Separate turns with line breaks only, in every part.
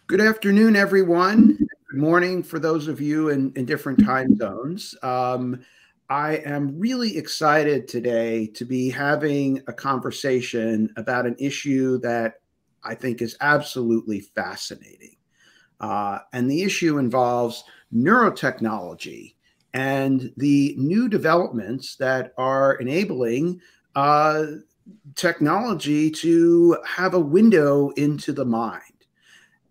Good afternoon, everyone. Good morning for those of you in different time zones. I am really excited today to be having a conversation about an issue that I think is absolutely fascinating. And the issue involves neurotechnology and the new developments that are enabling technology to have a window into the mind.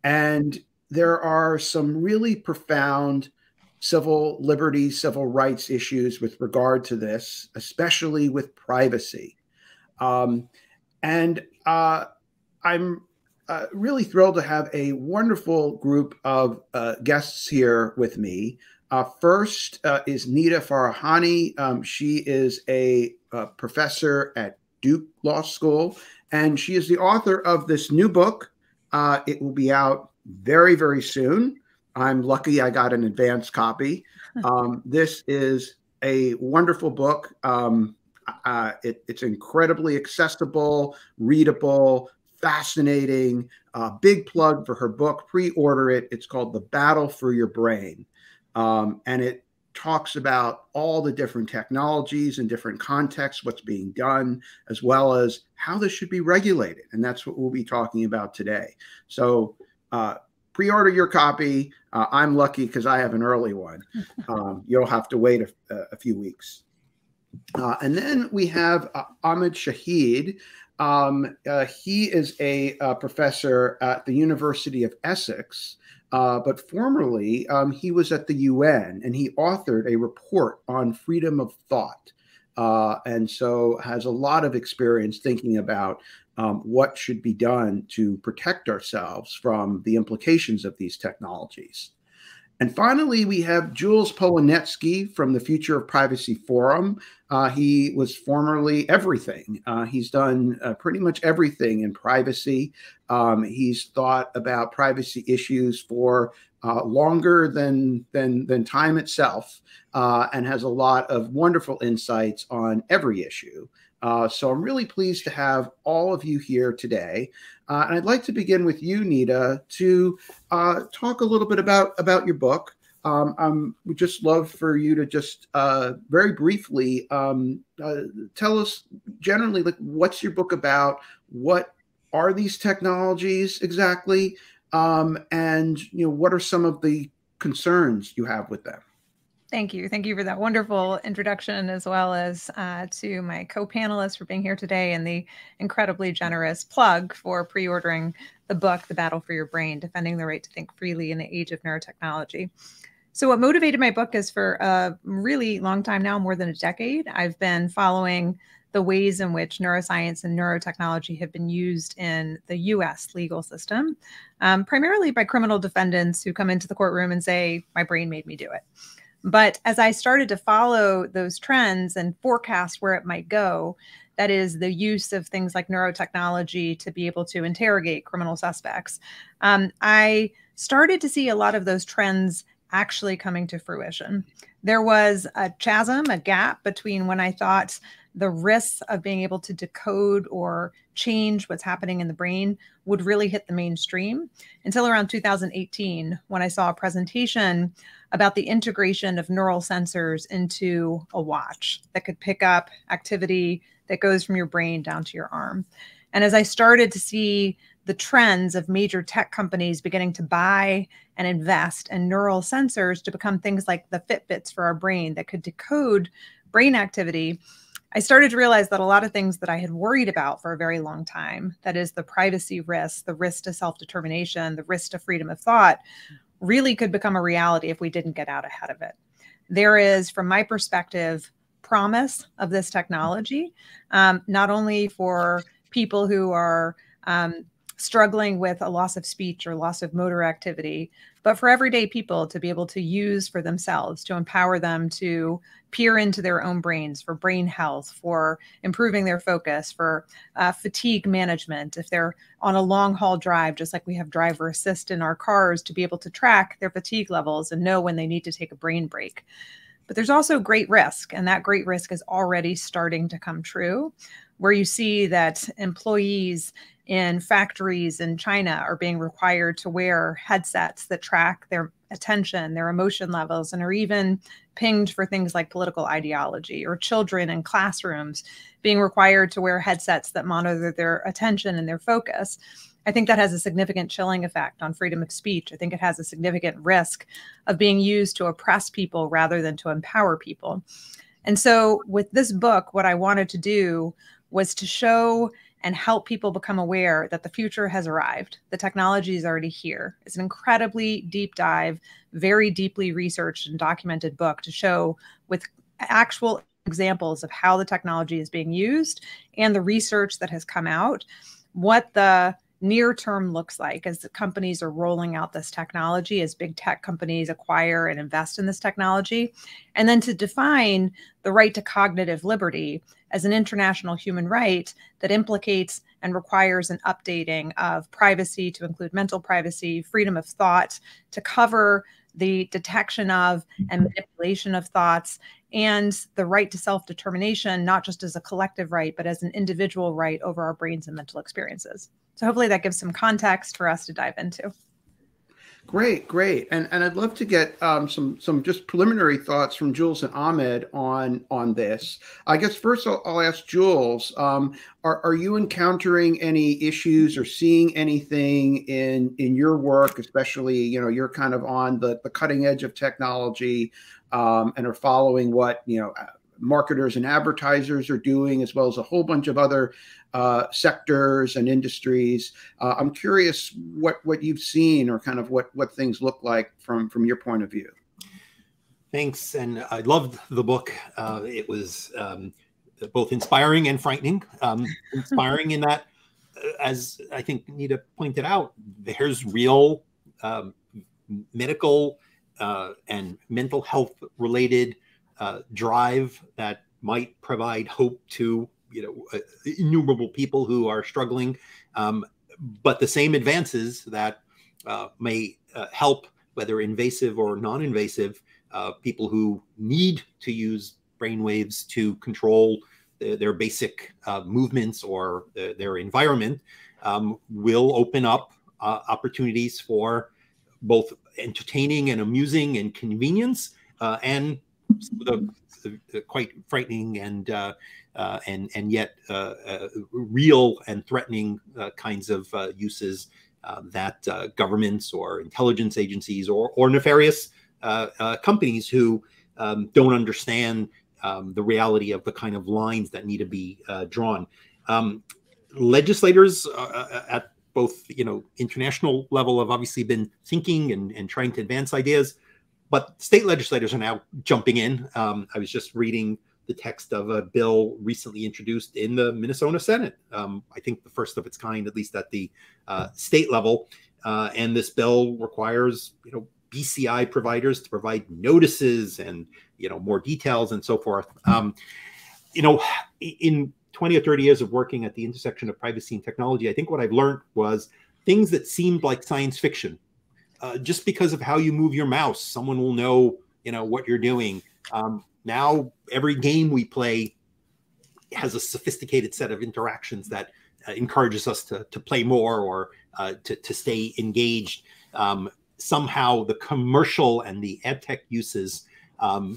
And there are some really profound civil liberties, civil rights issues with regard to this, especially with privacy. Um, and I'm really thrilled to have a wonderful group of guests here with me. First is Nita Farahany. She is a professor at Duke Law School, and she is the author of this new book. It will be out very, very soon. I'm lucky I got an advance copy. This is a wonderful book. It's incredibly accessible, readable, fascinating. Big plug for her book. Pre-order it. It's called The Battle for Your Brain. And it talks about all the different technologies and different contexts, what's being done, as well as how this should be regulated. And that's what we'll be talking about today. So pre-order your copy. I'm lucky because I have an early one. You'll have to wait a few weeks. And then we have Ahmed Shahid. He is a professor at the University of Essex, but formerly he was at the UN, and he authored a report on freedom of thought, and so has a lot of experience thinking about what should be done to protect ourselves from the implications of these technologies. And finally, we have Jules Polanetsky from the Future of Privacy Forum. He was formerly everything. He's done pretty much everything in privacy. He's thought about privacy issues for longer than time itself, and has a lot of wonderful insights on every issue. So I'm really pleased to have all of you here today. And I'd like to begin with you, Nita, to talk a little bit about your book. We'd just love for you to just very briefly tell us generally, like, what's your book about? What are these technologies exactly? And what are some of the concerns you have with them?
Thank you. Thank you for that wonderful introduction, as well as to my co-panelists for being here today, and the incredibly generous plug for pre-ordering the book, The Battle for Your Brain, Defending the Right to Think Freely in the Age of Neurotechnology. So what motivated my book is, for a really long time now, more than a decade, I've been following the ways in which neuroscience and neurotechnology have been used in the US legal system, primarily by criminal defendants who come into the courtroom and say, my brain made me do it. But as I started to follow those trends and forecast where it might go, that is the use of things like neurotechnology to be able to interrogate criminal suspects, I started to see a lot of those trends actually coming to fruition. There was a chasm, a gap between when I thought the risks of being able to decode or change what's happening in the brain would really hit the mainstream, until around 2018, when I saw a presentation about the integration of neural sensors into a watch that could pick up activity that goes from your brain down to your arm. And as I started to see the trends of major tech companies beginning to buy and invest in neural sensors to become things like the Fitbits for our brain that could decode brain activity, I started to realize that a lot of things that I had worried about for a very long time, that is the privacy risks, the risk to self-determination, the risk to freedom of thought, really could become a reality if we didn't get out ahead of it. There is, from my perspective, promise of this technology, not only for people who are struggling with a loss of speech or loss of motor activity, but for everyday people to be able to use for themselves, to empower them to peer into their own brains for brain health, for improving their focus, for fatigue management. If they're on a long haul drive, just like we have driver assist in our cars, to be able to track their fatigue levels and know when they need to take a brain break. But there's also great risk, and that great risk is already starting to come true, where you see that employees in factories in China are being required to wear headsets that track their attention, their emotion levels, and are even pinged for things like political ideology, or children in classrooms being required to wear headsets that monitor their attention and their focus. I think that has a significant chilling effect on freedom of speech. I think it has a significant risk of being used to oppress people rather than to empower people. And so with this book, what I wanted to do was to show and help people become aware that the future has arrived. The technology is already here. It's an incredibly deep dive, very deeply researched and documented book to show with actual examples of how the technology is being used and the research that has come out, what the near term looks like as the companies are rolling out this technology, as big tech companies acquire and invest in this technology, and then to define the right to cognitive liberty as an international human right that implicates and requires an updating of privacy to include mental privacy, freedom of thought, to cover the detection of and manipulation of thoughts, and the right to self-determination, not just as a collective right, but as an individual right over our brains and mental experiences. So hopefully that gives some context for us to dive into.
Great, great, and I'd love to get some just preliminary thoughts from Jules and Ahmed on this. I guess first I'll ask Jules: are you encountering any issues or seeing anything in your work, especially you're kind of on the cutting edge of technology and are following what marketers and advertisers are doing, as well as a whole bunch of other sectors and industries. I'm curious what you've seen, or kind of what things look like from your point of view.
Thanks, and I loved the book. It was both inspiring and frightening. Inspiring in that, as I think Nita pointed out, there's real medical and mental health related drive that might provide hope to innumerable people who are struggling, but the same advances that may help, whether invasive or non-invasive, people who need to use brainwaves to control their basic movements or their environment, will open up opportunities for both entertaining and amusing and convenience, and the quite frightening and yet real and threatening kinds of uses that governments or intelligence agencies or nefarious companies who don't understand the reality of the kind of lines that need to be drawn. Legislators at both international level have obviously been thinking and trying to advance ideas, but state legislators are now jumping in. I was just reading the text of a bill recently introduced in the Minnesota Senate. I think the first of its kind, at least at the state level. And this bill requires, BCI providers to provide notices and, more details and so forth. In 20 or 30 years of working at the intersection of privacy and technology, I think what I've learned was things that seemed like science fiction. Just because of how you move your mouse, someone will know, what you're doing. Now, every game we play has a sophisticated set of interactions that encourages us to play more or to stay engaged. Somehow, the commercial and the ad tech uses,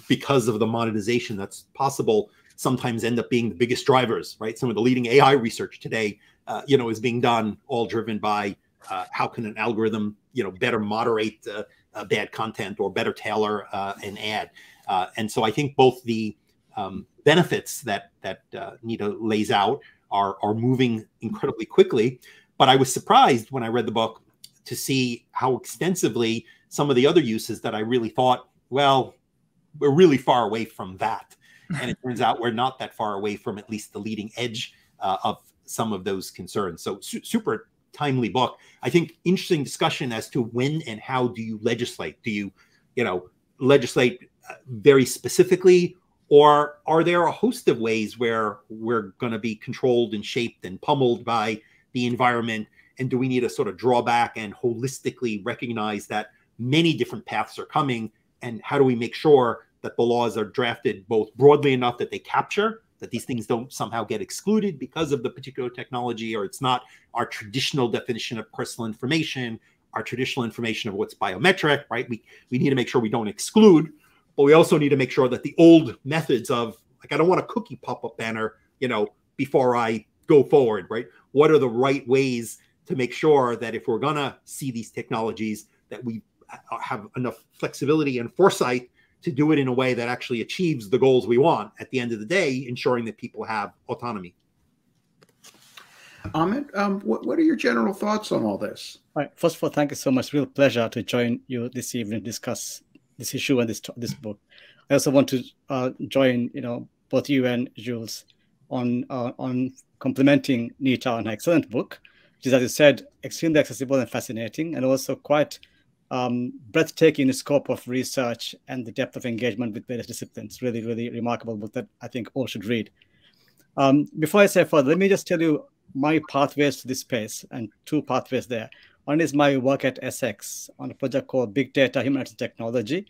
because of the monetization that's possible, sometimes end up being the biggest drivers, right? Some of the leading AI research today, is being done all driven by how can an algorithm, better moderate bad content or better tailor an ad. And so I think both the benefits that Nita lays out are moving incredibly quickly. But I was surprised when I read the book to see how extensively some of the other uses that I really thought, well, we're really far away from that. And it turns out we're not that far away from at least the leading edge of some of those concerns. So super timely book. I think interesting discussion as to when and how do you legislate? Do you, legislate very specifically, or are there a host of ways where we're going to be controlled and shaped and pummeled by the environment? And do we need to sort of draw back and holistically recognize that many different paths are coming? And how do we make sure that the laws are drafted both broadly enough that they capture that these things don't somehow get excluded because of the particular technology, or it's not our traditional definition of personal information, our traditional information of what's biometric, right? We need to make sure we don't exclude, but we also need to make sure that the old methods of, like, I don't want a cookie pop-up banner, before I go forward, right? What are the right ways to make sure that if we're gonna see these technologies, that we have enough flexibility and foresight to do it in a way that actually achieves the goals we want at the end of the day, ensuring that people have autonomy.
Amit, what are your general thoughts on all this?
All right. First of all, thank you so much. Real pleasure to join you this evening to discuss this issue and this book. I also want to join both you and Jules on complimenting Nita on her excellent book, which is, as you said, extremely accessible and fascinating, and also quite breathtaking in the scope of research and the depth of engagement with various disciplines. Really, really remarkable book that I think all should read. Before I say further, let me just tell you my pathways to this space, and two pathways there. One is my work at Essex on a project called Big Data, Human Rights and Technology,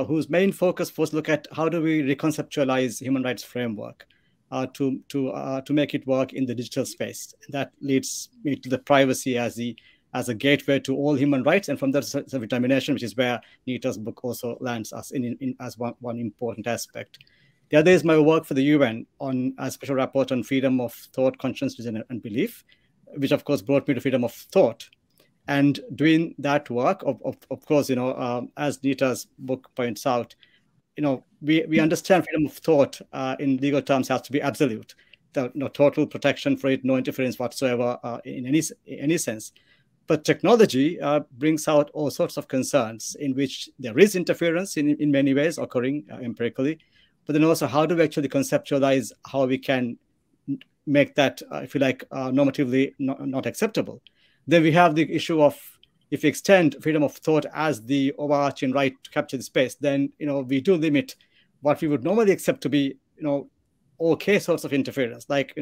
whose main focus was look at how do we reconceptualize human rights framework to make it work in the digital space. And that leads me to the privacy as a gateway to all human rights, and from that self-determination, which is where Nita's book also lands us in as one important aspect. The other is my work for the UN on a special report on freedom of thought, conscience, vision, and belief, which of course brought me to freedom of thought. And doing that work, of course, as Nita's book points out, we understand freedom of thought in legal terms has to be absolute. No total protection for it, no interference whatsoever in any sense. But technology brings out all sorts of concerns in which there is interference in many ways occurring empirically. But then also, how do we actually conceptualize how we can make that, if you like, normatively not acceptable? Then we have the issue of, if we extend freedom of thought as the overarching right to capture the space, then we do limit what we would normally accept to be okay sorts of interference, like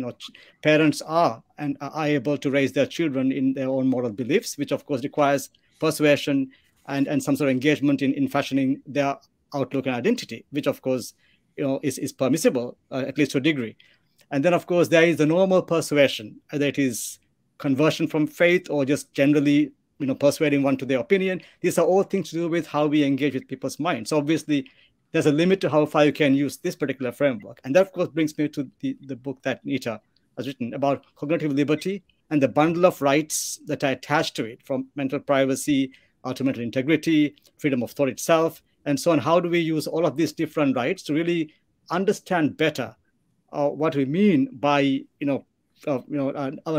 parents are able to raise their children in their own moral beliefs, which of course requires persuasion and some sort of engagement in fashioning their outlook and identity, which of course is permissible, at least to a degree. And then of course there is the normal persuasion, whether it is conversion from faith or just generally persuading one to their opinion. These are all things to do with how we engage with people's minds. So obviously there's a limit to how far you can use this particular framework. And that of course brings me to the book that Nita has written about cognitive liberty and the bundle of rights that are attached to it, from mental privacy to mental integrity, freedom of thought itself, and so on. How do we use all of these different rights to really understand better what we mean by our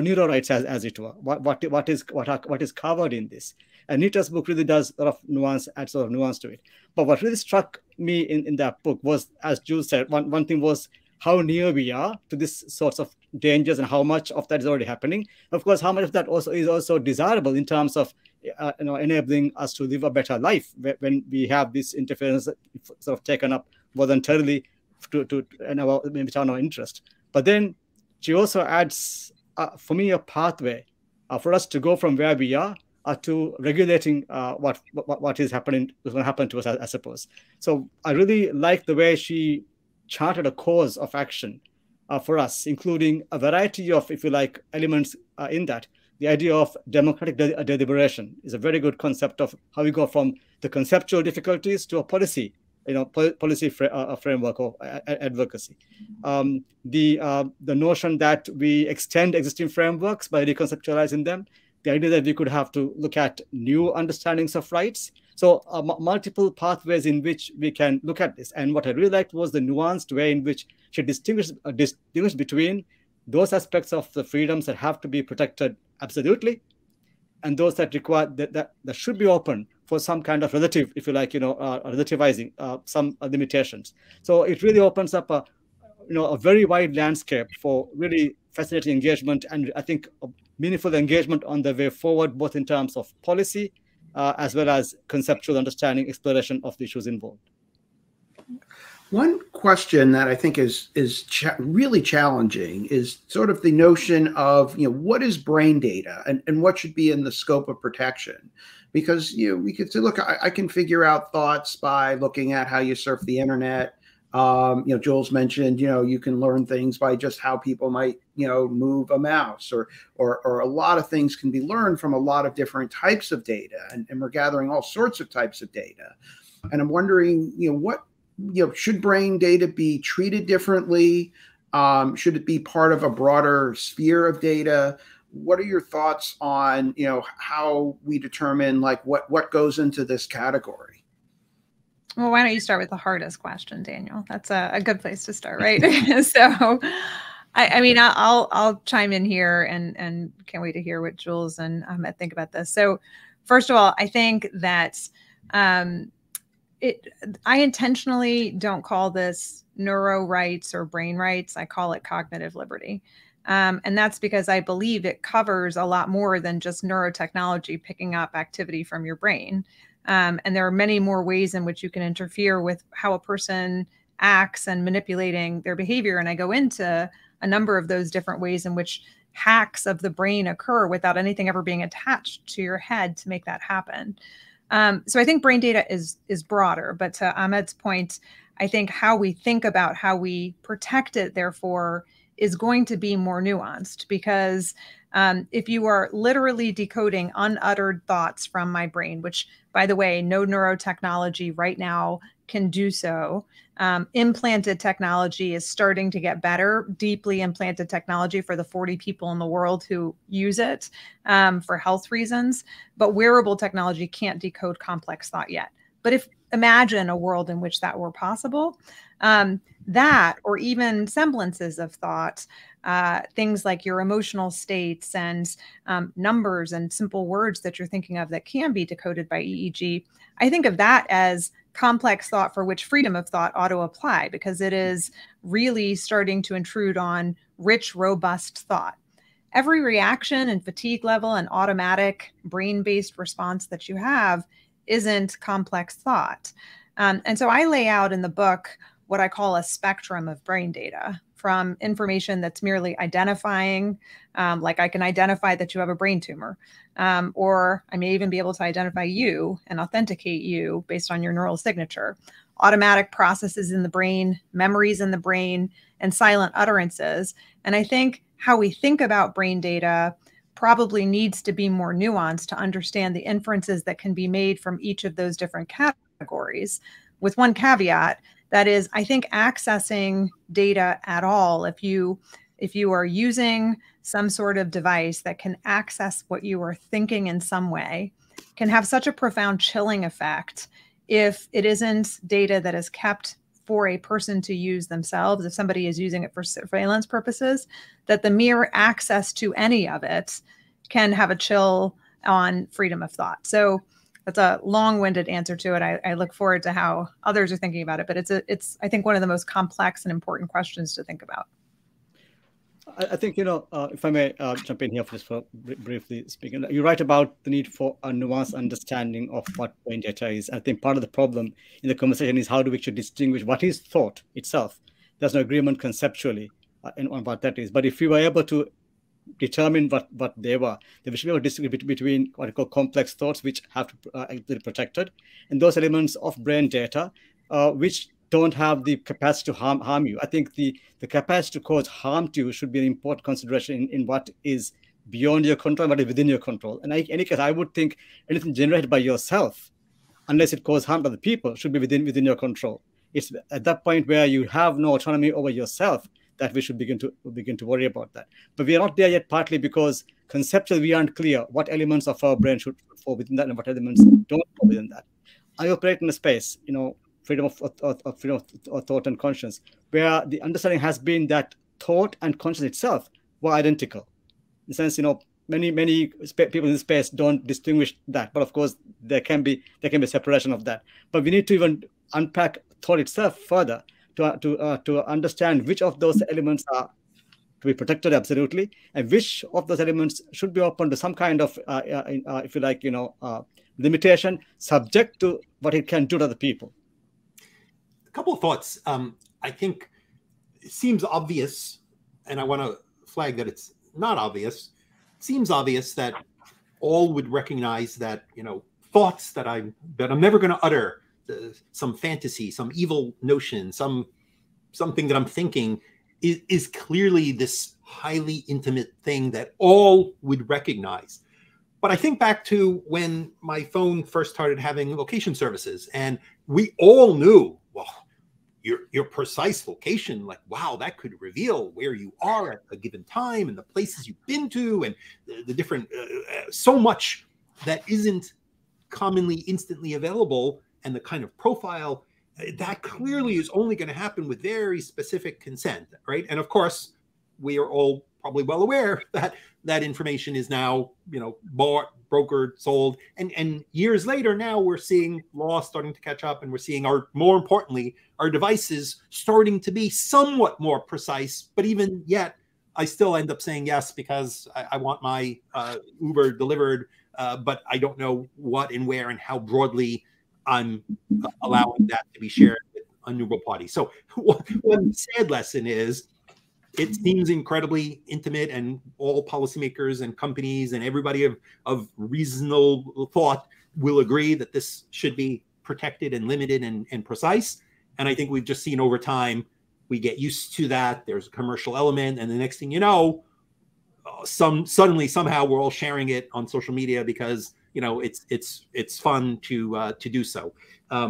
neuro rights, as it were, what is covered in this. And Nita's book really does a lot of nuance, adds a lot of nuance to it. But what really struck me in that book was, as Jules said, one thing was how near we are to this sorts of dangers and how much of that is already happening. Of course, how much of that also is also desirable in terms of enabling us to live a better life when we have this interference sort of taken up voluntarily which are our interest. But then she also adds, for me, a pathway for us to go from where we are to regulating what is going to happen to us, I suppose. So I really like the way she charted a course of action for us, including a variety of, if you like, elements in that. The idea of democratic deliberation is a very good concept of how we go from the conceptual difficulties to a policy framework of advocacy. The notion that we extend existing frameworks by reconceptualizing them, the idea that we could have to look at new understandings of rights. So multiple pathways in which we can look at this. And what I really liked was the nuanced way in which she distinguished between those aspects of the freedoms that have to be protected absolutely, and those that require that should be open for some kind of relative, if you like, relativizing some limitations. So it really opens up a very wide landscape for really fascinating engagement, and I think a meaningful engagement on the way forward, both in terms of policy as well as conceptual understanding, exploration of the issues involved.
One question that I think is really challenging is sort of the notion of, what is brain data and what should be in the scope of protection? Because, we could say, look, I can figure out thoughts by looking at how you surf the internet. Jules mentioned, you can learn things by just how people might, move a mouse, or a lot of things can be learned from a lot of different types of data, and we're gathering all sorts of types of data. And I'm wondering, should brain data be treated differently? Should it be part of a broader sphere of data? What are your thoughts on, how we determine like what goes into this category?
Well, why don't you start with the hardest question, Daniel? That's a good place to start, right? So, I mean, I'll chime in here, and can't wait to hear what Jules and Ahmed think about this. So, first of all, I think that I intentionally don't call this neuro rights or brain rights. I call it cognitive liberty. And that's because I believe it covers a lot more than just neurotechnology picking up activity from your brain. And there are many more ways in which you can interfere with how a person acts and manipulating their behavior. And I go into a number of those different ways in which hacks of the brain occur without anything ever being attached to your head to make that happen. So I think brain data is broader, but to Ahmed's point, I think how we think about how we protect it, therefore, is going to be more nuanced, because if you are literally decoding unuttered thoughts from my brain, which, by the way, no neurotechnology right now can do so. Implanted technology is starting to get better, deeply implanted technology for the 40 people in the world who use it for health reasons. But wearable technology can't decode complex thought yet. But imagine a world in which that were possible, that, or even semblances of thought, things like your emotional states and numbers and simple words that you're thinking of that can be decoded by EEG. I think of that as complex thought for which freedom of thought ought to apply, because it is really starting to intrude on rich, robust thought. Every reaction and fatigue level and automatic brain-based response that you have isn't complex thought. And so I lay out in the book what I call a spectrum of brain data, from information that's merely identifying, like I can identify that you have a brain tumor, or I may even be able to identify you and authenticate you based on your neural signature, automatic processes in the brain, memories in the brain, and silent utterances. And I think how we think about brain data probably needs to be more nuanced to understand the inferences that can be made from each of those different categories, with one caveat. That is, I think accessing data at all, if you are using some sort of device that can access what you are thinking in some way, can have such a profound chilling effect if it isn't data that is kept for a person to use themselves, if somebody is using it for surveillance purposes, that the mere access to any of it can have a chill on freedom of thought. So that's a long-winded answer to it. I look forward to how others are thinking about it, but it's I think one of the most complex and important questions to think about.
I think, if I may jump in here just for briefly speaking, you're right about the need for a nuanced understanding of what brain data is. I think part of the problem in the conversation is how do we actually distinguish what is thought itself. There's no agreement conceptually on what that is. But if we were able to determine what they were, then we should be able to distinguish between what I call complex thoughts, which have to be protected, and those elements of brain data which don't have the capacity to harm you. I think the capacity to cause harm to you should be an important consideration in what is beyond your control, what is within your control. And in any case, I would think anything generated by yourself, unless it causes harm to other people, should be within your control. It's at that point where you have no autonomy over yourself that we should begin to worry about that. But we are not there yet, partly because conceptually we aren't clear what elements of our brain should fall within that and what elements don't fall within that. I operate in a space, freedom of thought and conscience, where the understanding has been that thought and conscience itself were identical. In the sense, many people in this space don't distinguish that, but of course there can be a separation of that. But we need to even unpack thought itself further to understand which of those elements are to be protected absolutely, and which of those elements should be open to some kind of, if you like, limitation, subject to what it can do to other people.
A couple of thoughts. I think it seems obvious, and I want to flag that it's not obvious. It seems obvious that all would recognize that, thoughts that I'm never going to utter, some fantasy, some evil notion, some something that I'm thinking is clearly this highly intimate thing that all would recognize. But I think back to when my phone first started having location services, and we all knew, well, your precise location, like, wow, that could reveal where you are at a given time and the places you've been to and the different, so much that isn't commonly instantly available, and the kind of profile that clearly is only going to happen with very specific consent, right? And of course, we are all probably well aware that that information is now, bought, brokered, sold, and years later, now we're seeing law starting to catch up, and we're seeing more importantly, our devices starting to be somewhat more precise. But even yet, I still end up saying yes because I want my Uber delivered, but I don't know what and where and how broadly I'm allowing that to be shared with a neutral party. So one sad lesson is, it seems incredibly intimate, and all policymakers and companies and everybody of reasonable thought will agree that this should be protected and limited and precise. And I think we've just seen over time, we get used to that. There's a commercial element, and the next thing you know, suddenly somehow we're all sharing it on social media because it's fun to do so.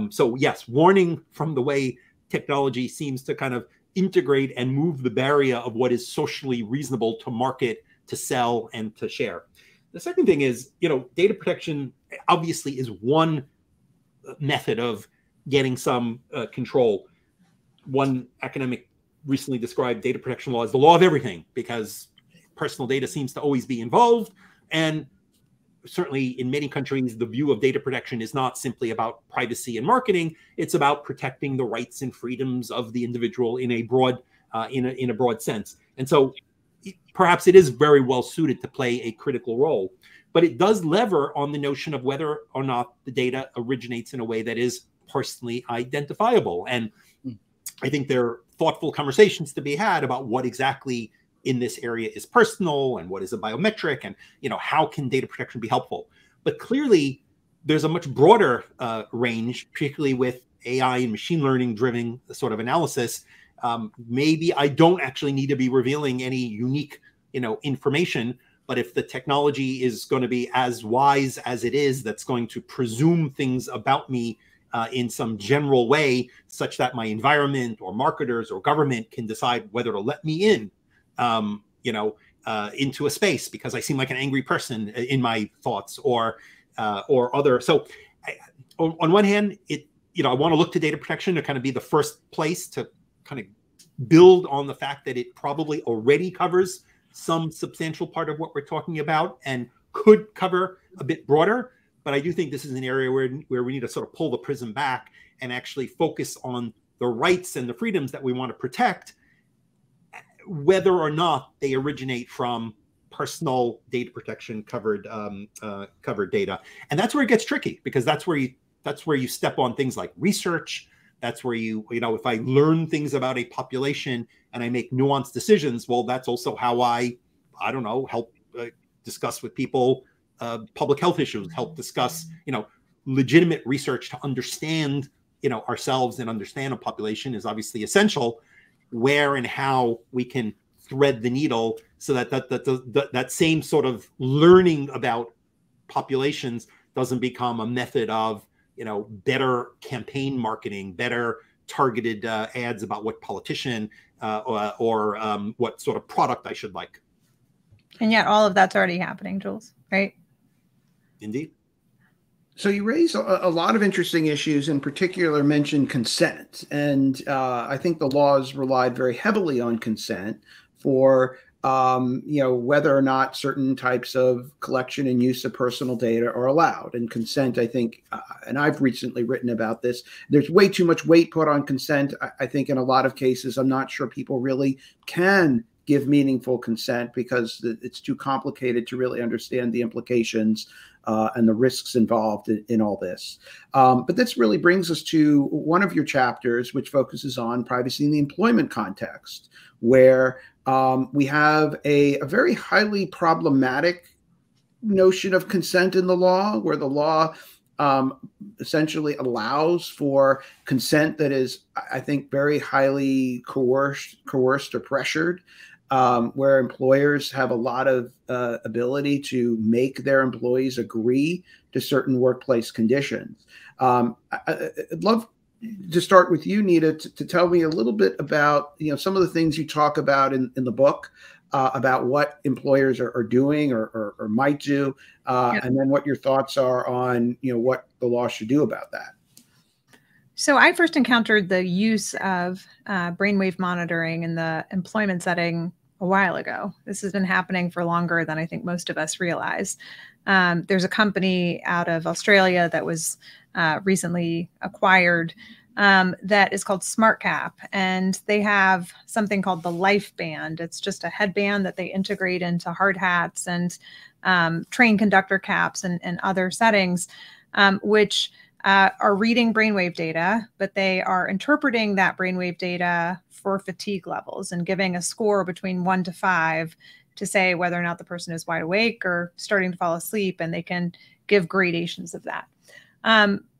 So yes, warning from the way technology seems to kind of integrate and move the barrier of what is socially reasonable to market, to sell, and to share. The second thing is, data protection obviously is one method of getting some control. One academic recently described data protection law as the law of everything, because personal data seems to always be involved. And certainly in many countries, the view of data protection is not simply about privacy and marketing. It's about protecting the rights and freedoms of the individual in a broad sense. And so perhaps it is very well suited to play a critical role, but it does lever on the notion of whether or not the data originates in a way that is personally identifiable. And I think there are thoughtful conversations to be had about what exactly in this area is personal and what is a biometric, and how can data protection be helpful. But clearly there's a much broader range, particularly with AI and machine learning driven sort of analysis. Maybe I don't actually need to be revealing any unique information, but if the technology is going to be as wise as it is, that's going to presume things about me in some general way, such that my environment or marketers or government can decide whether to let me in into a space because I seem like an angry person in my thoughts or other. So on one hand, I want to look to data protection to kind of be the first place to kind of build on the fact that it probably already covers some substantial part of what we're talking about and could cover a bit broader. But I do think this is an area where we need to sort of pull the prism back and actually focus on the rights and the freedoms that we want to protect, whether or not they originate from personal data protection covered data. And that's where it gets tricky, because that's where you step on things like research. That's where if I learn things about a population and I make nuanced decisions, well, that's also how I don't know, help discuss with people public health issues, help discuss, legitimate research to understand, ourselves and understand a population is obviously essential. Where and how we can thread the needle so that same sort of learning about populations doesn't become a method of, better campaign marketing, better targeted ads about what politician or what sort of product I should like.
And yet all of that's already happening, Jules, right?
Indeed.
So you raise a lot of interesting issues, in particular mentioned consent. And I think the laws relied very heavily on consent for, whether or not certain types of collection and use of personal data are allowed. And consent, I think, and I've recently written about this, there's way too much weight put on consent. I think in a lot of cases, I'm not sure people really can give meaningful consent because it's too complicated to really understand the implications and the risks involved in all this. But this really brings us to one of your chapters, which focuses on privacy in the employment context, where we have a very highly problematic notion of consent in the law, where the law essentially allows for consent that is, I think, very highly coerced or pressured, where employers have a lot of ability to make their employees agree to certain workplace conditions. I'd love to start with you, Nita, to tell me a little bit about some of the things you talk about in the book. About what employers are doing or might do, and then what your thoughts are on what the law should do about that.
So I first encountered the use of brainwave monitoring in the employment setting a while ago. This has been happening for longer than I think most of us realize. There's a company out of Australia that was recently acquired that is called SmartCap, and they have something called the Life Band. It's just a headband that they integrate into hard hats and train conductor caps and other settings, which are reading brainwave data, but they are interpreting that brainwave data for fatigue levels and giving a score between 1 to 5 to say whether or not the person is wide awake or starting to fall asleep, and they can give gradations of that.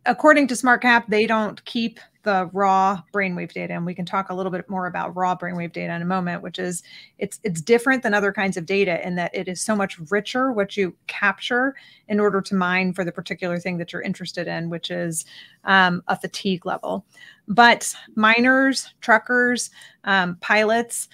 According to SmartCap, they don't keep the raw brainwave data, and we can talk a little bit more about raw brainwave data in a moment, which is it's different than other kinds of data in that it is so much richer what you capture in order to mine for the particular thing that you're interested in, which is a fatigue level. But miners, truckers, pilots,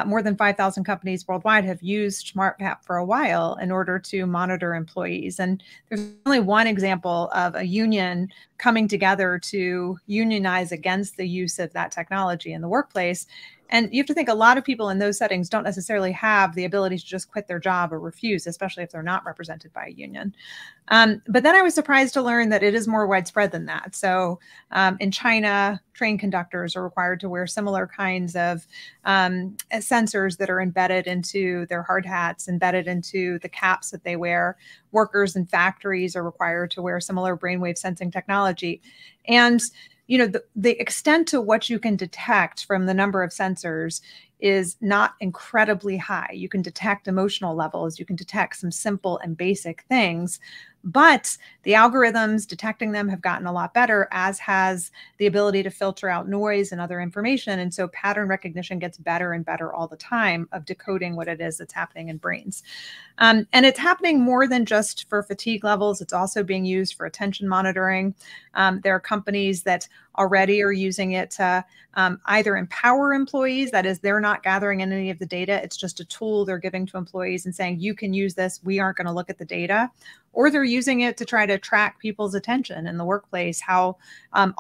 more than 5,000 companies worldwide have used SmartCap for a while in order to monitor employees. And there's only one example of a union coming together to unionize against the use of that technology in the workplace. And you have to think a lot of people in those settings don't necessarily have the ability to just quit their job or refuse, especially if they're not represented by a union. But then I was surprised to learn that it is more widespread than that. So in China, train conductors are required to wear similar kinds of sensors that are embedded into their hard hats, embedded into the caps that they wear. Workers in factories are required to wear similar brainwave sensing technology. And the extent to what you can detect from the number of sensors is not incredibly high. You can detect emotional levels. You can detect some simple and basic things, but the algorithms detecting them have gotten a lot better, as has the ability to filter out noise and other information. And so pattern recognition gets better and better all the time of decoding what it is that's happening in brains. And it's happening more than just for fatigue levels. It's also being used for attention monitoring. There are companies that already are using it to either empower employees, that is, they're not gathering any of the data. It's just a tool they're giving to employees and saying, you can use this. We aren't going to look at the data. Or they're using it to try to track people's attention in the workplace, how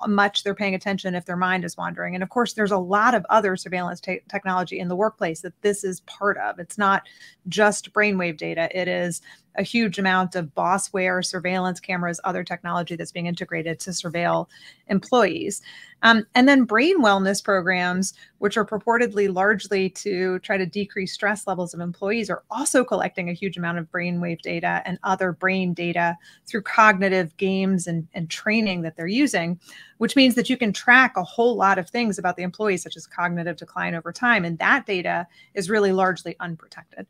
much they're paying attention if their mind is wandering. And of course, there's a lot of other surveillance technology in the workplace that this is part of. It's not just brainwave data. It is a huge amount of bossware, surveillance cameras, other technology that's being integrated to surveil employees. And then brain wellness programs, which are purportedly largely to try to decrease stress levels of employees, are also collecting a huge amount of brainwave data and other brain data through cognitive games and training that they're using, which means that you can track a whole lot of things about the employees, such as cognitive decline over time. And that data is really largely unprotected.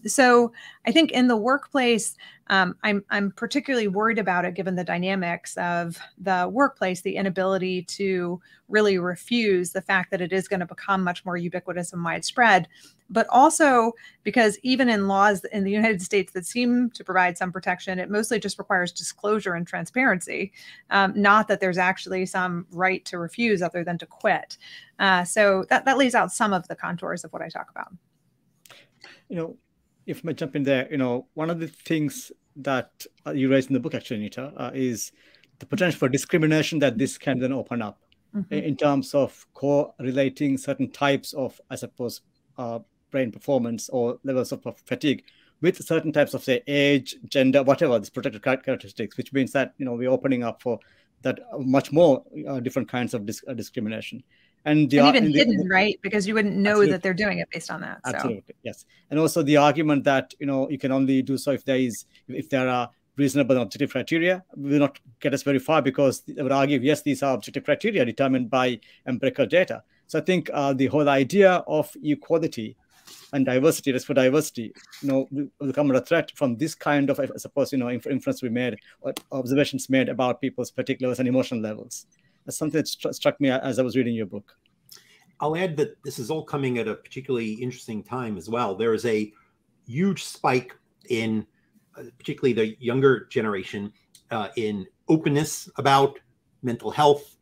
So I think in the workplace, I'm particularly worried about it, given the dynamics of the workplace, the inability to really refuse the fact that it is going to become much more ubiquitous and widespread, but also because even in laws in the United States that seem to provide some protection, it mostly just requires disclosure and transparency, not that there's actually some right to refuse other than to quit. So that lays out some of the contours of what I talk about.
If I jump in there, one of the things that you raised in the book, actually, Nita, is the potential for discrimination that this can then open up in terms of correlating certain types of, I suppose, brain performance or levels of fatigue with certain types of, say, age, gender, whatever, these protected characteristics, which means that, we're opening up for that much more different kinds of discrimination. And
even hidden, right? Because you wouldn't know that they're doing it based on that.
Absolutely, yes. And also the argument that, you can only do so if there are reasonable and objective criteria will not get us very far, because they would argue, yes, these are objective criteria determined by empirical data. So I think the whole idea of equality and diversity, respect for diversity, will come under threat from this kind of, I suppose, inference we made or observations made about people's particular and emotional levels. That's something that struck me as I was reading your book.
I'll add that this is all coming at a particularly interesting time as well. There is a huge spike in particularly the younger generation in openness about mental health,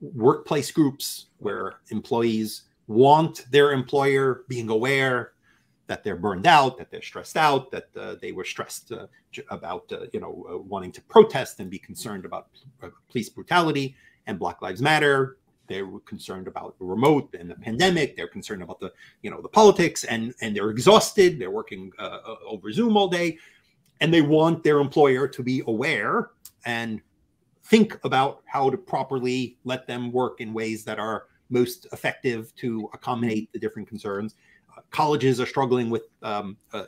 workplace groups where employees want their employer being aware that they're burned out, that they're stressed out, that they were stressed about wanting to protest and be concerned about police brutality and Black Lives Matter. They were concerned about the remote and the pandemic. They're concerned about the politics, and they're exhausted. They're working over Zoom all day, and they want their employer to be aware and think about how to properly let them work in ways that are most effective to accommodate the different concerns. Colleges are struggling with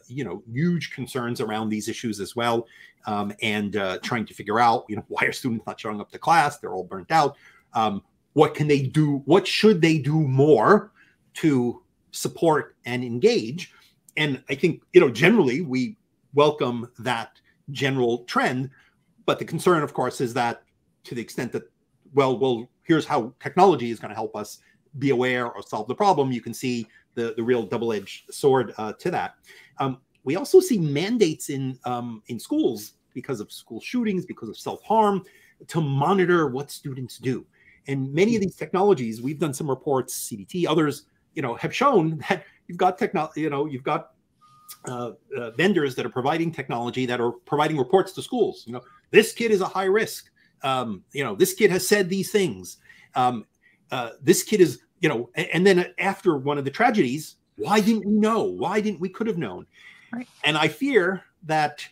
huge concerns around these issues as well, and trying to figure out why are students not showing up to class? They're all burnt out. What can they do? What should they do more to support and engage? And I think, generally we welcome that general trend, but the concern, of course, is that to the extent that, well, here's how technology is going to help us be aware or solve the problem, you can see the real double-edged sword to that. We also see mandates in schools because of school shootings, because of self-harm, to monitor what students do. And many of these technologies, we've done some reports, CDT, others, have shown that you've got you've got vendors that are providing technology that are providing reports to schools. This kid is a high risk. This kid has said these things. This kid is, and then after one of the tragedies, why didn't we know? Why didn't we could have known? Right. And I fear that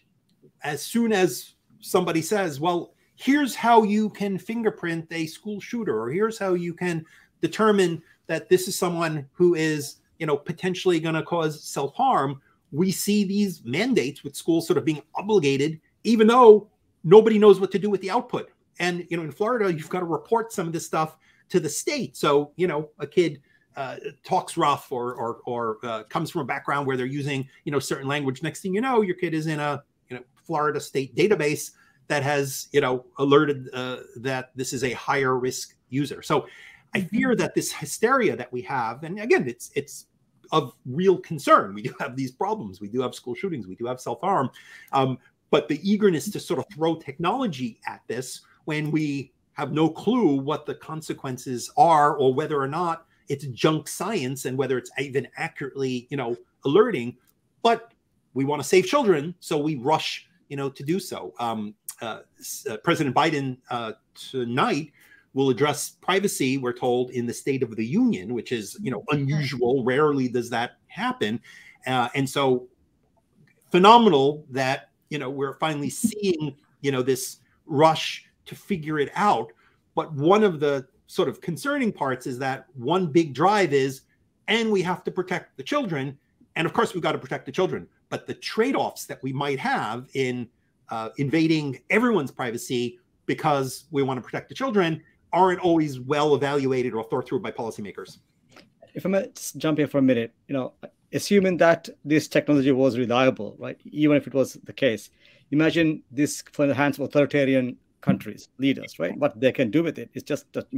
as soon as somebody says, well, here's how you can fingerprint a school shooter, or here's how you can determine that this is someone who is, potentially going to cause self-harm, we see these mandates with schools sort of being obligated, even though nobody knows what to do with the output. And, in Florida, you've got to report some of this stuff to the state. So, a kid talks rough or comes from a background where they're using, certain language. Next thing you know, your kid is in a, Florida state database that has, alerted that this is a higher risk user. So I fear that this hysteria that we have, and again, it's of real concern. We do have these problems. We do have school shootings. We do have self-harm. But the eagerness to sort of throw technology at this when we have no clue what the consequences are, or whether or not it's junk science and whether it's even accurately, alerting, but we want to save children. So we rush, to do so. President Biden tonight will address privacy, we're told, in the State of the Union, which is, unusual. Rarely does that happen. And so phenomenal that, we're finally seeing, this rush to figure it out. But one of the sort of concerning parts is that one big drive is, and we have to protect the children. And of course, we've got to protect the children. But the trade-offs that we might have in invading everyone's privacy because we want to protect the children aren't always well evaluated or thought through by policymakers.
If I may just jump in for a minute, assuming that this technology was reliable, right? Even if it was the case, imagine this for the hands of authoritarian countries, leaders, right? What they can do with it. It's just, total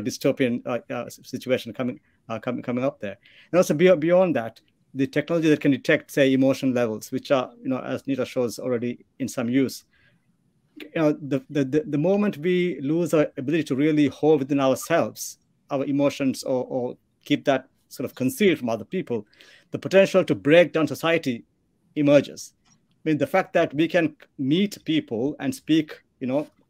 dystopian situation coming up there. And also beyond that, the technology that can detect, say, emotion levels, which are, as Nita shows, already in some use. The moment we lose our ability to really hold within ourselves our emotions or keep that sort of concealed from other people, the potential to break down society emerges. The fact that we can meet people and speak,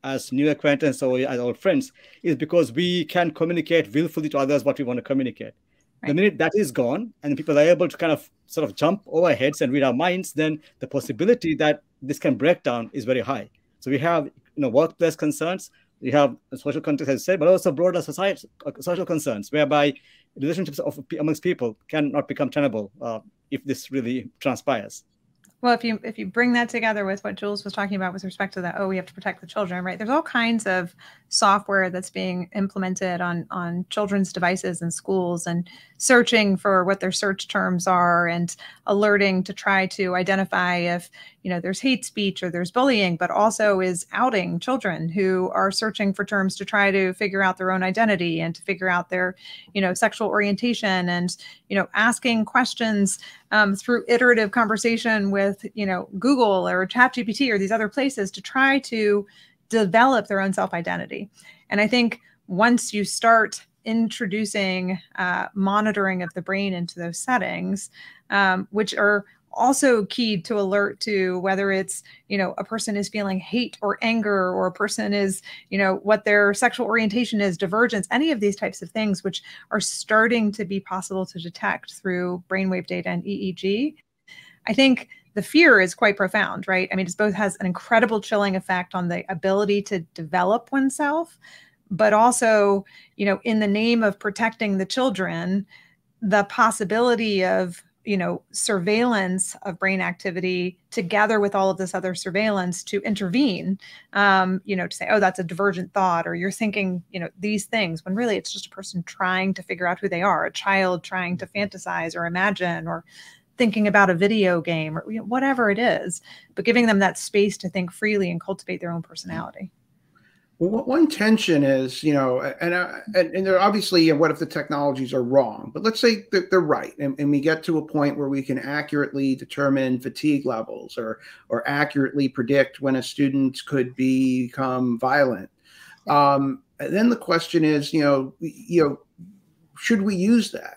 as new acquaintances or as old friends is because we can communicate willfully to others what we want to communicate. Right. The minute that is gone and people are able to kind of sort of jump over our heads and read our minds, then the possibility that this can break down is very high. So we have, workplace concerns, we have social context, as I said, but also broader social concerns, whereby relationships amongst people cannot become tenable if this really transpires.
Well, if you bring that together with what Jules was talking about with respect to the, we have to protect the children, right? There's all kinds of software that's being implemented on children's devices in schools, and searching for what their search terms are, and alerting to try to identify if, there's hate speech or there's bullying, but also is outing children who are searching for terms to try to figure out their own identity and to figure out their, sexual orientation, and, asking questions through iterative conversation with, Google or ChatGPT or these other places to try to develop their own self-identity. And I think once you start introducing monitoring of the brain into those settings, which are also keyed to alert to whether it's, a person is feeling hate or anger, or a person is, what their sexual orientation is, divergence, any of these types of things, which are starting to be possible to detect through brainwave data and EEG. I think the fear is quite profound, right? I mean, it both has an incredible chilling effect on the ability to develop oneself, but also, in the name of protecting the children, the possibility of, surveillance of brain activity together with all of this other surveillance to intervene, to say, oh, that's a divergent thought, or you're thinking, these things, when really it's just a person trying to figure out who they are, a child trying to fantasize or imagine, or thinking about a video game, or whatever it is, but giving them that space to think freely and cultivate their own personality.
Well, one tension is, and they're obviously, what if the technologies are wrong? But let's say that they're right, and we get to a point where we can accurately determine fatigue levels, or accurately predict when a student could become violent. And then the question is, should we use that?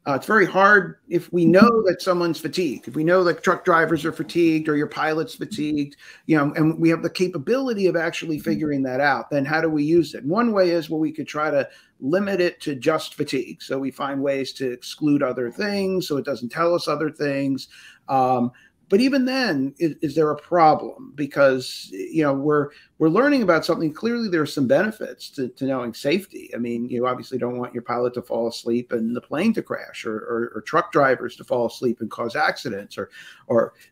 It's very hard if we know that someone's fatigued, if we know that truck drivers are fatigued or your pilot's fatigued, and we have the capability of actually figuring that out, then how do we use it? One way is, well, we could try to limit it to just fatigue. So we find ways to exclude other things so it doesn't tell us other things. But even then, is there a problem? Because, we're learning about something. Clearly, there are some benefits to knowing safety. I mean, you obviously don't want your pilot to fall asleep and the plane to crash, or truck drivers to fall asleep and cause accidents,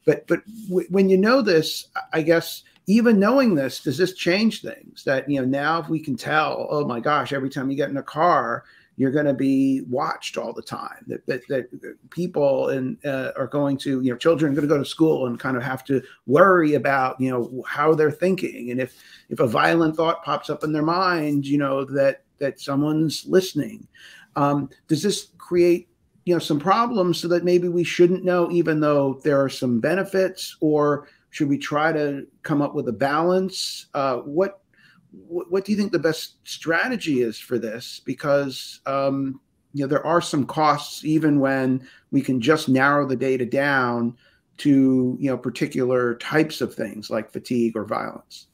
but when you know this, I guess, even knowing this, does this change things? That, now if we can tell, oh my gosh, every time you get in a car, you're going to be watched all the time. That people are going to, children are going to go to school and kind of have to worry about, how they're thinking, and if a violent thought pops up in their mind, that someone's listening. Does this create, some problems, so that maybe we shouldn't know, even though there are some benefits? Or should we try to come up with a balance? What do you think the best strategy is for this? Because, there are some costs, even when we can just narrow the data down to, particular types of things like fatigue or violence.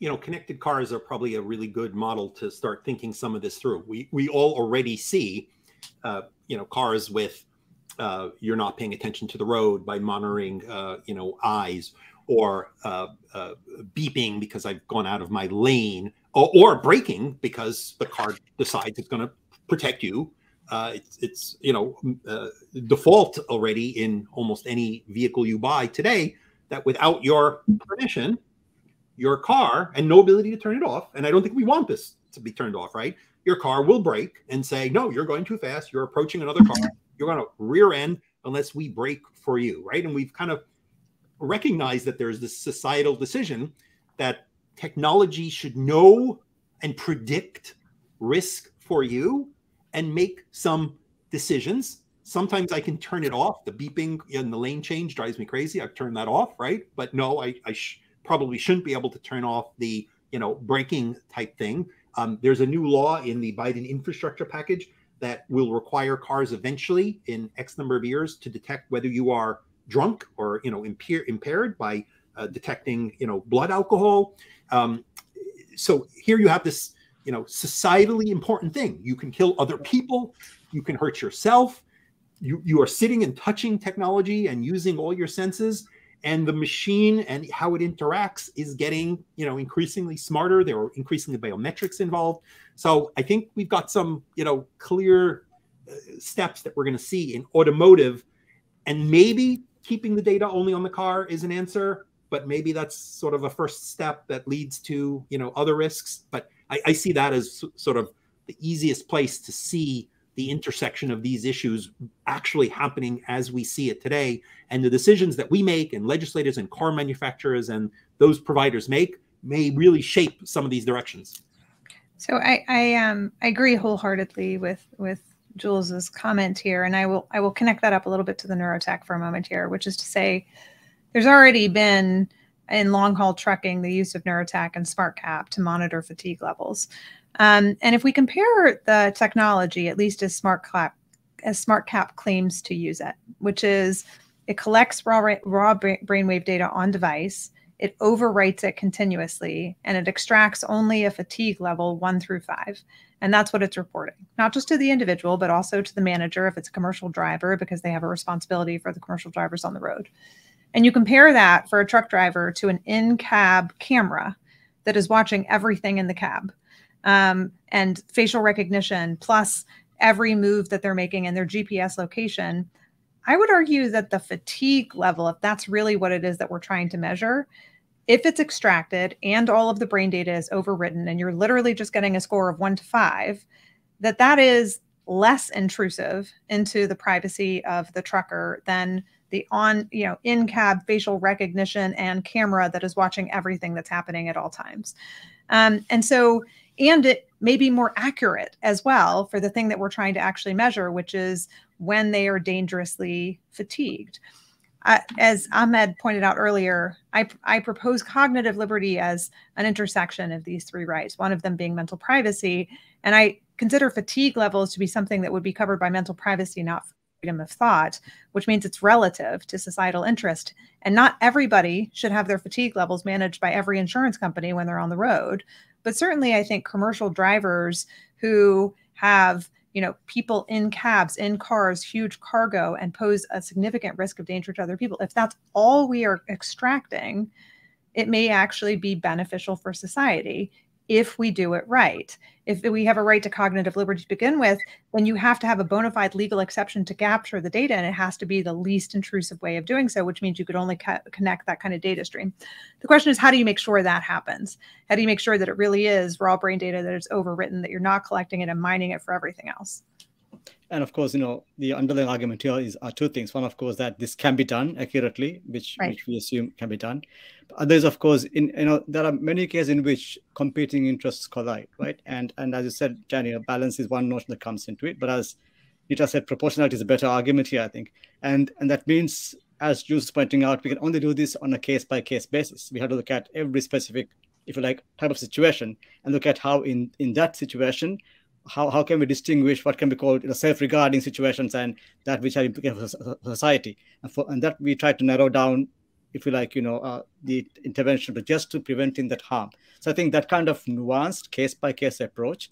Connected cars are probably a really good model to start thinking some of this through. We all already see, cars with, you're not paying attention to the road by monitoring, eyes, or beeping because I've gone out of my lane, or braking because the car decides it's going to protect you. It's default already in almost any vehicle you buy today, that without your permission, your car, and no ability to turn it off, and I don't think we want this to be turned off, right? Your car will brake and say, no, you're going too fast, you're approaching another car, you're going to rear end unless we brake for you, right? And we've kind of recognize that there's this societal decision that technology should know and predict risk for you and make some decisions. Sometimes I can turn it off. The beeping in the lane change drives me crazy. I've turned that off, right? But no, I probably shouldn't be able to turn off the braking type thing. There's a new law in the Biden infrastructure package that will require cars eventually in X number of years to detect whether you are drunk or impaired by detecting blood alcohol. So here you have this societally important thing. You can kill other people, you can hurt yourself, you are sitting and touching technology and using all your senses, and the machine and how it interacts is getting increasingly smarter. There are increasingly biometrics involved. So I think we've got some clear steps that we're going to see in automotive, and maybe keeping the data only on the car is an answer, but maybe that's sort of a first step that leads to, you know, other risks. But I see that as sort of the easiest place to see the intersection of these issues actually happening as we see it today. And the decisions that we make, and legislators and car manufacturers and those providers make, may really shape some of these directions.
So I agree wholeheartedly with Jules's comment here, and I will connect that up a little bit to the neurotech for a moment here, which is to say, there's already been in long haul trucking the use of neurotech and SmartCap to monitor fatigue levels. And if we compare the technology, at least as SmartCap claims to use it, which is it collects raw brainwave data on device, it overwrites it continuously, and it extracts only a fatigue level 1 through 5. And that's what it's reporting, not just to the individual, but also to the manager if it's a commercial driver, because they have a responsibility for the commercial drivers on the road. And you compare that for a truck driver to an in-cab camera that is watching everything in the cab, and facial recognition, plus every move that they're making and their GPS location. I would argue that the fatigue level, if that's really what it is that we're trying to measure, if it's extracted and all of the brain data is overwritten and you're literally just getting a score of 1 to 5, that is less intrusive into the privacy of the trucker than the in-cab facial recognition and camera that is watching everything that's happening at all times. And it may be more accurate as well for the thing that we're trying to actually measure, which is when they are dangerously fatigued. As Ahmed pointed out earlier, I propose cognitive liberty as an intersection of these 3 rights, one of them being mental privacy. And I consider fatigue levels to be something that would be covered by mental privacy, not freedom of thought, which means it's relative to societal interest. And not everybody should have their fatigue levels managed by every insurance company when they're on the road. But certainly I think commercial drivers who have, people in cabs, in cars, huge cargo, and pose a significant risk of danger to other people, if that's all we are extracting, it may actually be beneficial for society if we do it right. If we have a right to cognitive liberty to begin with, then you have to have a bona fide legal exception to capture the data, and it has to be the least intrusive way of doing so, which means you could only connect that kind of data stream. The question is, how do you make sure that happens? How do you make sure that it really is raw brain data that is overwritten, that you're not collecting it and mining it for everything else?
And of course, the underlying argument here are 2 things. One, of course, that this can be done accurately, which we assume can be done. But others, of course, there are many cases in which competing interests collide, right? And as you said, Jenny, balance is one notion that comes into it. But as Nita said, proportionality is a better argument here, I think. And that means, as Jules is pointing out, we can only do this on a case-by-case basis. We have to look at every specific, if you like, type of situation and look at how in that situation, how can we distinguish what can be called self-regarding situations and that which are implicated for society, and that we try to narrow down, if you like, the intervention to preventing that harm. So I think that kind of nuanced case-by-case approach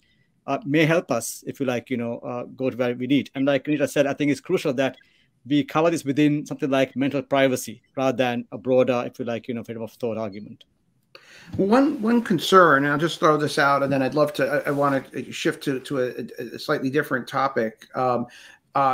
may help us, if you like, go to where we need. And like Nita said, I think it's crucial that we cover this within something like mental privacy rather than a broader, if you like, freedom of thought argument.
One concern, and I'll just throw this out, and then I want to shift to a slightly different topic,